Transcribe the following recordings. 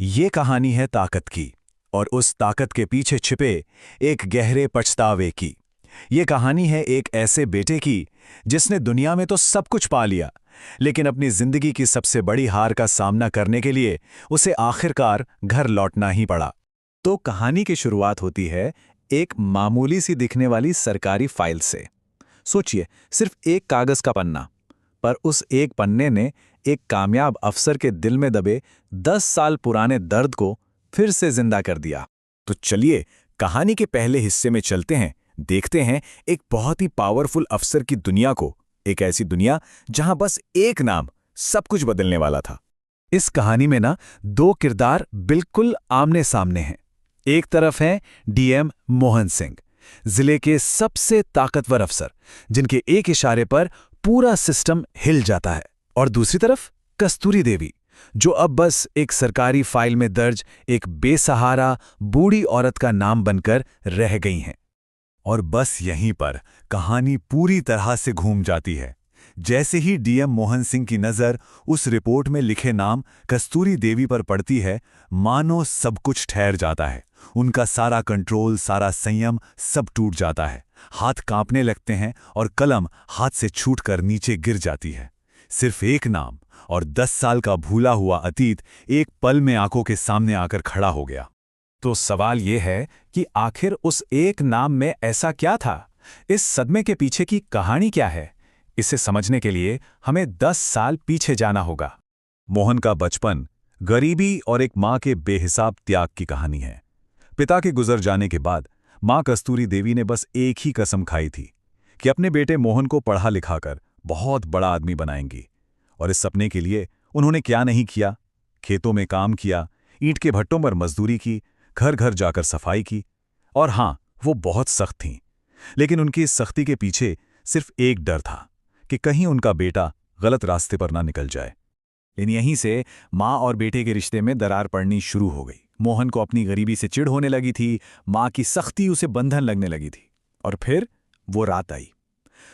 ये कहानी है ताकत की, और उस ताकत के पीछे छिपे एक गहरे पछतावे की। ये कहानी है एक ऐसे बेटे की जिसने दुनिया में तो सब कुछ पा लिया, लेकिन अपनी जिंदगी की सबसे बड़ी हार का सामना करने के लिए उसे आखिरकार घर लौटना ही पड़ा। तो कहानी की शुरुआत होती है एक मामूली सी दिखने वाली सरकारी फाइल से। सोचिए, सिर्फ एक कागज का पन्ना, पर उस एक पन्ने ने एक कामयाब अफसर के दिल में दबे 10 साल पुराने दर्द को फिर से जिंदा कर दिया। तो चलिए कहानी के पहले हिस्से में चलते हैं, देखते हैं एक बहुत ही पावरफुल अफसर की दुनिया को, एक ऐसी दुनिया जहां बस एक नाम सब कुछ बदलने वाला था। इस कहानी में ना दो किरदार बिल्कुल आमने सामने हैं। एक तरफ है डीएम मोहन सिंह, जिले के सबसे ताकतवर अफसर, जिनके एक इशारे पर पूरा सिस्टम हिल जाता है। और दूसरी तरफ कस्तूरी देवी, जो अब बस एक सरकारी फाइल में दर्ज एक बेसहारा बूढ़ी औरत का नाम बनकर रह गई हैं। और बस यहीं पर कहानी पूरी तरह से घूम जाती है। जैसे ही डीएम मोहन सिंह की नज़र उस रिपोर्ट में लिखे नाम कस्तूरी देवी पर पड़ती है, मानो सब कुछ ठहर जाता है। उनका सारा कंट्रोल, सारा संयम सब टूट जाता है। हाथ कांपने लगते हैं और कलम हाथ से छूटकर नीचे गिर जाती है। सिर्फ एक नाम और 10 साल का भूला हुआ अतीत एक पल में आंखों के सामने आकर खड़ा हो गया। तो सवाल यह है कि आखिर उस एक नाम में ऐसा क्या था? इस सदमे के पीछे की कहानी क्या है? इसे समझने के लिए हमें 10 साल पीछे जाना होगा। मोहन का बचपन गरीबी और एक मां के बेहिसाब त्याग की कहानी है। पिता के गुजर जाने के बाद मां कस्तूरी देवी ने बस एक ही कसम खाई थी कि अपने बेटे मोहन को पढ़ा लिखाकर बहुत बड़ा आदमी बनाएंगी। और इस सपने के लिए उन्होंने क्या नहीं किया। खेतों में काम किया, ईंट के भट्टों पर मजदूरी की, घर घर जाकर सफाई की। और हां, वो बहुत सख्त थीं, लेकिन उनकी इस सख्ती के पीछे सिर्फ एक डर था कि कहीं उनका बेटा गलत रास्ते पर ना निकल जाए। लेकिन यहीं से माँ और बेटे के रिश्ते में दरार पड़नी शुरू हो गई। मोहन को अपनी गरीबी से चिढ़ होने लगी थी, माँ की सख्ती उसे बंधन लगने लगी थी। और फिर वो रात आई।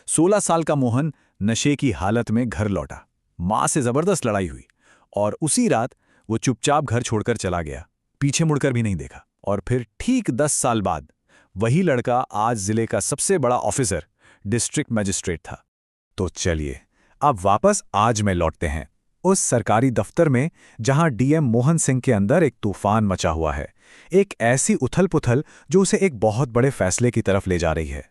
16 साल का मोहन नशे की हालत में घर लौटा। माँ से जबरदस्त लड़ाई हुई और उसी रात वो चुपचाप घर छोड़कर चला गया, पीछे मुड़कर भी नहीं देखा। और फिर ठीक 10 साल बाद वही लड़का आज जिले का सबसे बड़ा ऑफिसर, डिस्ट्रिक्ट मजिस्ट्रेट था। तो चलिए अब वापस आज में लौटते हैं, उस सरकारी दफ्तर में जहां डीएम मोहन सिंह के अंदर एक तूफान मचा हुआ है। एक ऐसी उथल-पुथल जो उसे एक बहुत बड़े फैसले की तरफ ले जा रही है।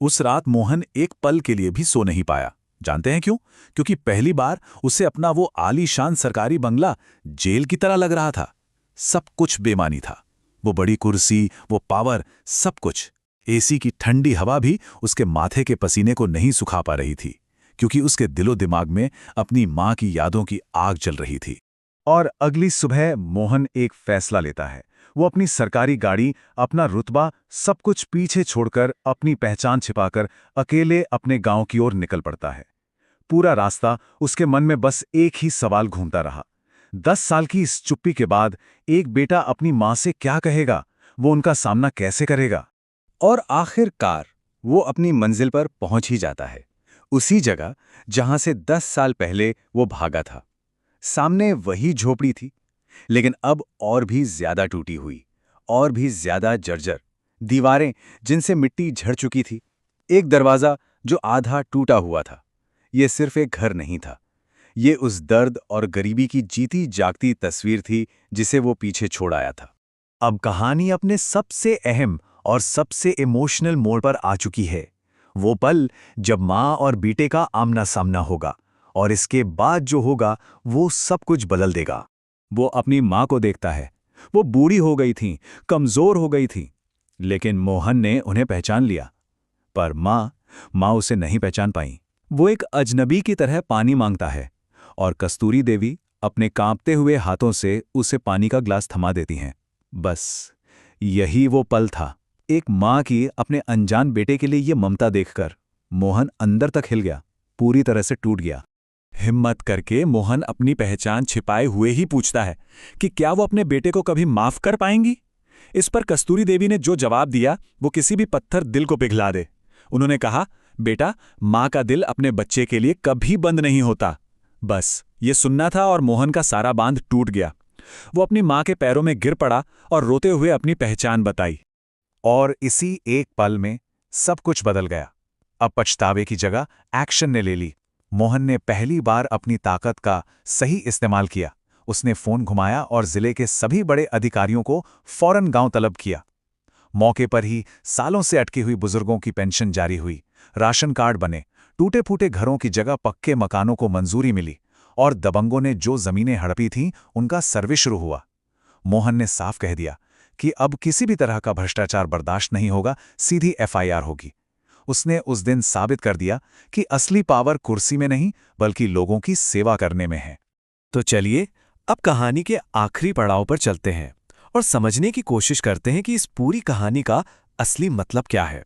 उस रात मोहन एक पल के लिए भी सो नहीं पाया। जानते हैं क्यों? क्योंकि पहली बार उसे अपना वो आलीशान सरकारी बंगला जेल की तरह लग रहा था। सब कुछ बेमानी था। वो बड़ी कुर्सी, वो पावर, सब कुछ। एसी की ठंडी हवा भी उसके माथे के पसीने को नहीं सुखा पा रही थी, क्योंकि उसके दिलो दिमाग में अपनी मां की यादों की आग जल रही थी। और अगली सुबह मोहन एक फैसला लेता है। वो अपनी सरकारी गाड़ी, अपना रुतबा, सब कुछ पीछे छोड़कर, अपनी पहचान छिपाकर अकेले अपने गांव की ओर निकल पड़ता है। पूरा रास्ता उसके मन में बस एक ही सवाल घूमता रहा। 10 साल की इस चुप्पी के बाद एक बेटा अपनी मां से क्या कहेगा? वो उनका सामना कैसे करेगा? और आखिरकार वो अपनी मंजिल पर पहुंच ही जाता है, उसी जगह जहां से 10 साल पहले वो भागा था। सामने वही झोपड़ी थी, लेकिन अब और भी ज्यादा टूटी हुई, और भी ज्यादा जर्जर। दीवारें जिनसे मिट्टी झड़ चुकी थी, एक दरवाजा जो आधा टूटा हुआ था। ये सिर्फ एक घर नहीं था, ये उस दर्द और गरीबी की जीती जागती तस्वीर थी जिसे वो पीछे छोड़ आया था। अब कहानी अपने सबसे अहम और सबसे इमोशनल मोड़ पर आ चुकी है। वो पल जब माँ और बेटे का आमना सामना होगा, और इसके बाद जो होगा वो सब कुछ बदल देगा। वो अपनी माँ को देखता है। वो बूढ़ी हो गई थी, कमजोर हो गई थी, लेकिन मोहन ने उन्हें पहचान लिया। पर माँ उसे नहीं पहचान पाई। वो एक अजनबी की तरह पानी मांगता है, और कस्तूरी देवी अपने कांपते हुए हाथों से उसे पानी का ग्लास थमा देती हैं। बस यही वो पल था। एक माँ की अपने अनजान बेटे के लिए ये ममता देखकर मोहन अंदर तक हिल गया, पूरी तरह से टूट गया। हिम्मत करके मोहन अपनी पहचान छिपाए हुए ही पूछता है कि क्या वो अपने बेटे को कभी माफ कर पाएंगी। इस पर कस्तूरी देवी ने जो जवाब दिया वो किसी भी पत्थर दिल को पिघला दे। उन्होंने कहा, बेटा, माँ का दिल अपने बच्चे के लिए कभी बंद नहीं होता। बस ये सुनना था और मोहन का सारा बांध टूट गया। वो अपनी माँ के पैरों में गिर पड़ा और रोते हुए अपनी पहचान बताई। और इसी एक पल में सब कुछ बदल गया। अब पछतावे की जगह एक्शन ने ले ली। मोहन ने पहली बार अपनी ताकत का सही इस्तेमाल किया। उसने फोन घुमाया और जिले के सभी बड़े अधिकारियों को फौरन गांव तलब किया। मौके पर ही सालों से अटकी हुई बुजुर्गों की पेंशन जारी हुई, राशन कार्ड बने, टूटे-फूटे घरों की जगह पक्के मकानों को मंजूरी मिली और दबंगों ने जो जमीनें हड़पी थीं, उनका सर्वे शुरू हुआ। मोहन ने साफ कह दिया कि अब किसी भी तरह का भ्रष्टाचार बर्दाश्त नहीं होगा, सीधी एफआईआर होगी। उसने उस दिन साबित कर दिया कि असली पावर कुर्सी में नहीं, बल्कि लोगों की सेवा करने में है। तो चलिए अब कहानी के आखिरी पड़ाव पर चलते हैं और समझने की कोशिश करते हैं कि इस पूरी कहानी का असली मतलब क्या है,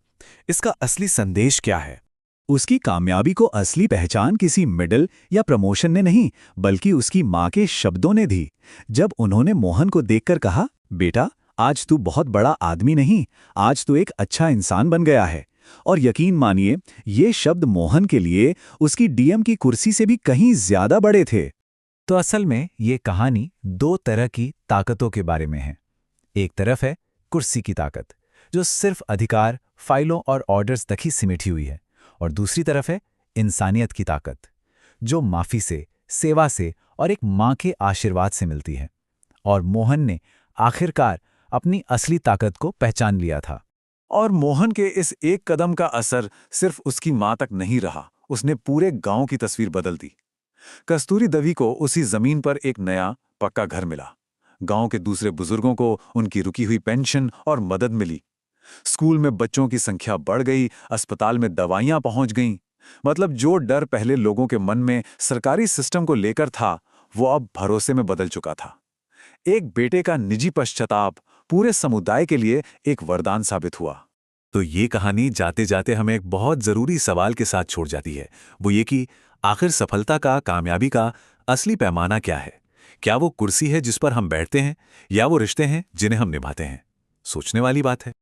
इसका असली संदेश क्या है। उसकी कामयाबी को असली पहचान किसी मेडल या प्रमोशन ने नहीं, बल्कि उसकी माँ के शब्दों ने दी। जब उन्होंने मोहन को देखकर कहा, बेटा, आज तू बहुत बड़ा आदमी नहीं, आज तू एक अच्छा इंसान बन गया है। और यकीन मानिए, ये शब्द मोहन के लिए उसकी डीएम की कुर्सी से भी कहीं ज्यादा बड़े थे। तो असल में ये कहानी दो तरह की ताकतों के बारे में है। एक तरफ है कुर्सी की ताकत, जो सिर्फ अधिकार, फाइलों और ऑर्डर्स तक ही सिमटी हुई है, और दूसरी तरफ है इंसानियत की ताकत, जो माफी से, सेवा से और एक माँ के आशीर्वाद से मिलती है। और मोहन ने आखिरकार अपनी असली ताकत को पहचान लिया था। और मोहन के इस एक कदम का असर सिर्फ उसकी माँ तक नहीं रहा, उसने पूरे गांव की तस्वीर बदल दी। कस्तूरी दवी को उसी जमीन पर एक नया पक्का घर मिला। गांव के दूसरे बुजुर्गों को उनकी रुकी हुई पेंशन और मदद मिली। स्कूल में बच्चों की संख्या बढ़ गई, अस्पताल में दवाइयां पहुंच गईं। मतलब जो डर पहले लोगों के मन में सरकारी सिस्टम को लेकर था, वो अब भरोसे में बदल चुका था। एक बेटे का निजी पश्चाताप पूरे समुदाय के लिए एक वरदान साबित हुआ। तो ये कहानी जाते जाते हमें एक बहुत जरूरी सवाल के साथ छोड़ जाती है। वो ये कि आखिर सफलता का, कामयाबी का असली पैमाना क्या है? क्या वो कुर्सी है जिस पर हम बैठते हैं, या वो रिश्ते हैं जिन्हें हम निभाते हैं? सोचने वाली बात है।